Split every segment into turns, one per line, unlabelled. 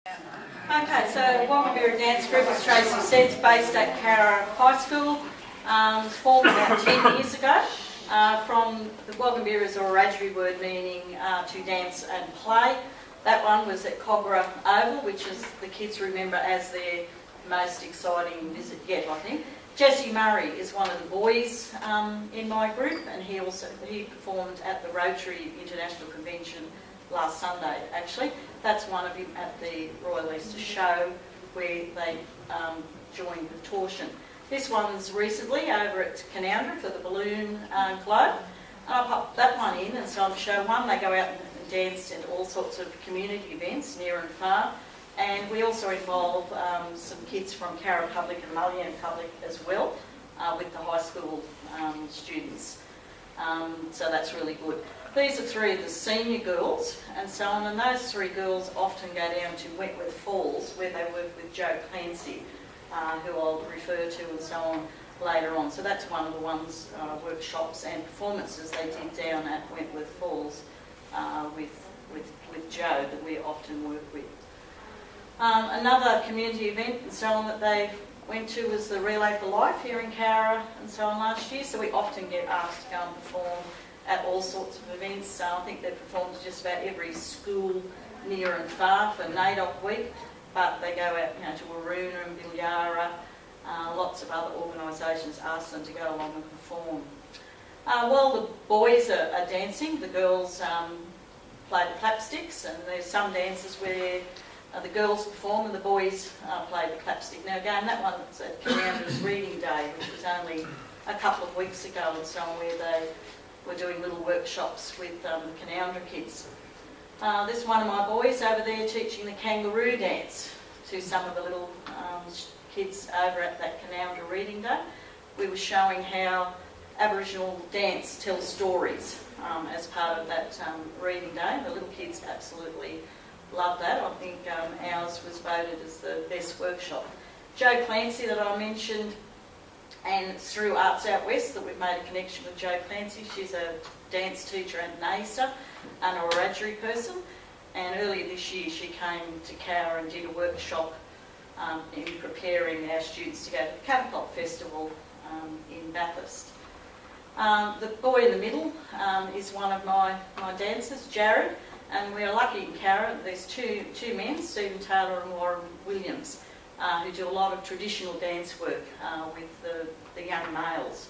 Okay, so Wagambirra Dance Group, as Tracy said, is based at Cowra High School. Formed about 10 years ago from the Wagambirra is a Wiradjuri word meaning to dance and play. That one was at Cowra Oval, which is the kids remember as their most exciting visit yet, I think. Jesse Murray is one of the boys in my group, and he performed at the Rotary International Convention last Sunday, actually. That's one of him at the Royal Easter Show where they joined with Torsion. This one's recently over at Cowra for the Balloon Globe. I popped that one in, and so on show one, they go out and dance at all sorts of community events near and far. And we also involve some kids from Cowra Public and Mullion Public as well with the high school students. So that's really good. These are three of the senior girls and so on, and those three girls often go down to Wentworth Falls where they work with Joe Clancy, who I'll refer to and so on later on. So that's one of the ones, workshops and performances they did down at Wentworth Falls with Joe that we often work with. Another community event and so on that they went to was the Relay for Life here in Cowra and so on last year, so we often get asked to go and perform at all sorts of events. So I think they've performed just about every school near and far for NAIDOC week, but they go out to Waruna and Bilyara, lots of other organisations ask them to go along and perform. While the boys are dancing, the girls play the clapsticks, and there's some dances where the girls perform and the boys play the clapstick. Now again, that one's at Cowra's Reading Day, which was only a couple of weeks ago and so on, where they were doing little workshops with the Cowra kids. This one of my boys over there teaching the kangaroo dance to some of the little kids over at that Cowra Reading Day. We were showing how Aboriginal dance tells stories as part of that reading day. The little kids absolutely loved that. I think ours was voted as the best workshop. Joe Clancy that I mentioned, and it's through Arts OutWest that we've made a connection with Joe Clancy. She's a dance teacher at NAISA and a Wiradjuri person, and earlier this year she came to Cowra and did a workshop in preparing our students to go to the Catapult Festival in Bathurst. The boy in the middle is one of my dancers, Jared, and we're lucky in Cowra. There's two men, Stephen Taylor and Warren Williams, who do a lot of traditional dance work with the young males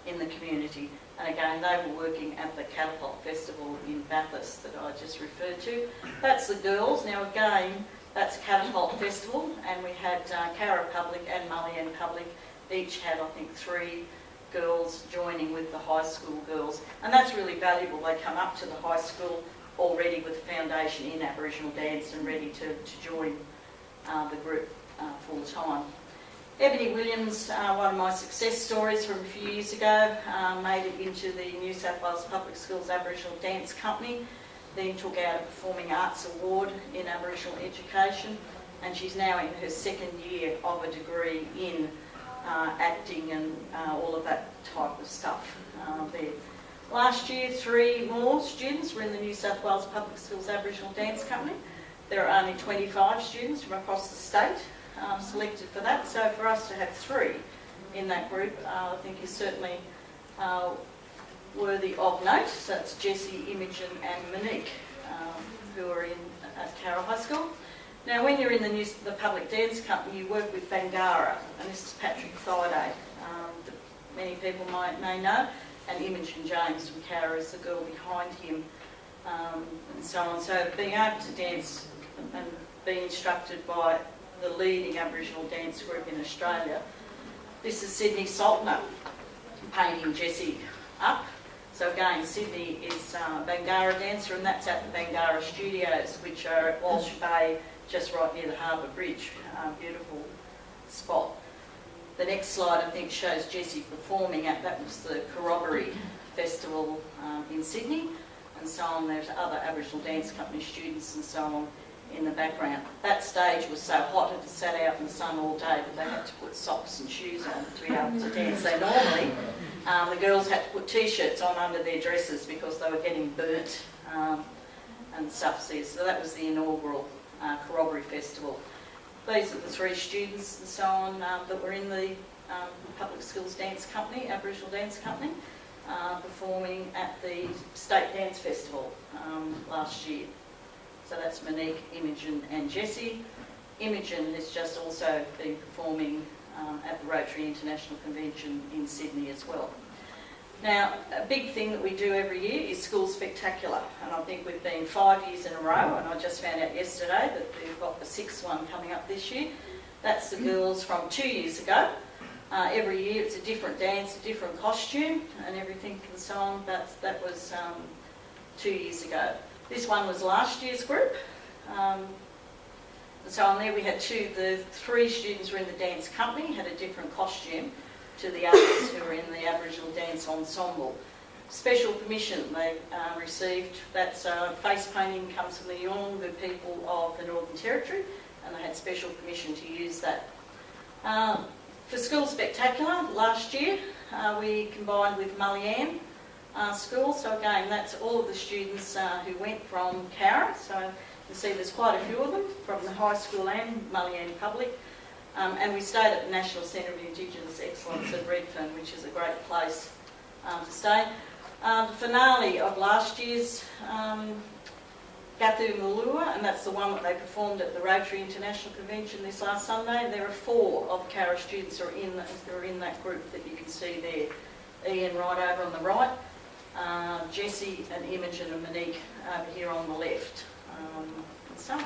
in the community. And again, they were working at the Catapult Festival in Bathurst that I just referred to. That's the girls. Now again, that's Catapult Festival, and we had Cowra Public and Mullion Public each had, I think, 3 girls joining with the high school girls. And that's really valuable. They come up to the high school already with a foundation in Aboriginal dance and ready to join the group full time. Ebony Williams, one of my success stories from a few years ago, made it into the New South Wales Public Schools Aboriginal Dance Company, then took out a Performing Arts Award in Aboriginal Education, and she's now in her 2nd year of a degree in acting and all of that type of stuff there. Last year, 3 more students were in the New South Wales Public Schools Aboriginal Dance Company. There are only 25 students from across the state selected for that, so for us to have 3 in that group I think is certainly worthy of note. So that's Jessie, Imogen and Monique who are at Cowra High School. Now when you're in the Public Dance Company, you work with Wagambirra, and this is Patrick Thaiday, that many people may know, and Imogen James from Cowra is the girl behind him, and so on. So being able to dance and being instructed by the leading Aboriginal dance group in Australia. This is Sydney Saltner painting Jessie up. So again, Sydney is a Wagambirra dancer, and that's at the Wagambirra Studios, which are at Walsh Bay, just right near the Harbour Bridge. Beautiful spot. The next slide, I think, shows Jessie performing at, that was the Corroboree Festival in Sydney, and so on. There's other Aboriginal Dance Company students and so on in the background. That stage was so hot it had sat out in the sun all day that they had to put socks and shoes on to be able to dance. So normally the girls had to put t-shirts on under their dresses because they were getting burnt and stuff there. So that was the inaugural Corroboree Festival. These are the 3 students and so on that were in the Public Schools Dance Company, Aboriginal Dance Company, performing at the State Dance Festival last year. So that's Monique, Imogen and Jessie. Imogen has just also been performing at the Rotary International Convention in Sydney as well. Now, a big thing that we do every year is School Spectacular, and I think we've been 5 years in a row, and I just found out yesterday that we've got the 6th one coming up this year. That's the girls from 2 years ago. Every year it's a different dance, a different costume and everything and so on. That was 2 years ago. This one was last year's group. So on there we had the 3 students were in the dance company, had a different costume to the others who were in the Aboriginal Dance Ensemble. Special permission they received. That's face painting comes from the Yolngu people of the Northern Territory, and they had special permission to use that. For School Spectacular, last year we combined with Mullian School, so again that's all of the students who went from Cowra, so you can see there's quite a few of them from the high school and Mullian Public, and we stayed at the National Centre of Indigenous Excellence at Redfern, which is a great place to stay. The finale of last year's Gathu Malua, and that's the one that they performed at the Rotary International Convention this last Sunday. There are 4 of Cowra students who are in that group that you can see there. Ian right over on the right, Jessie and Imogen and Monique over here on the left, and so on.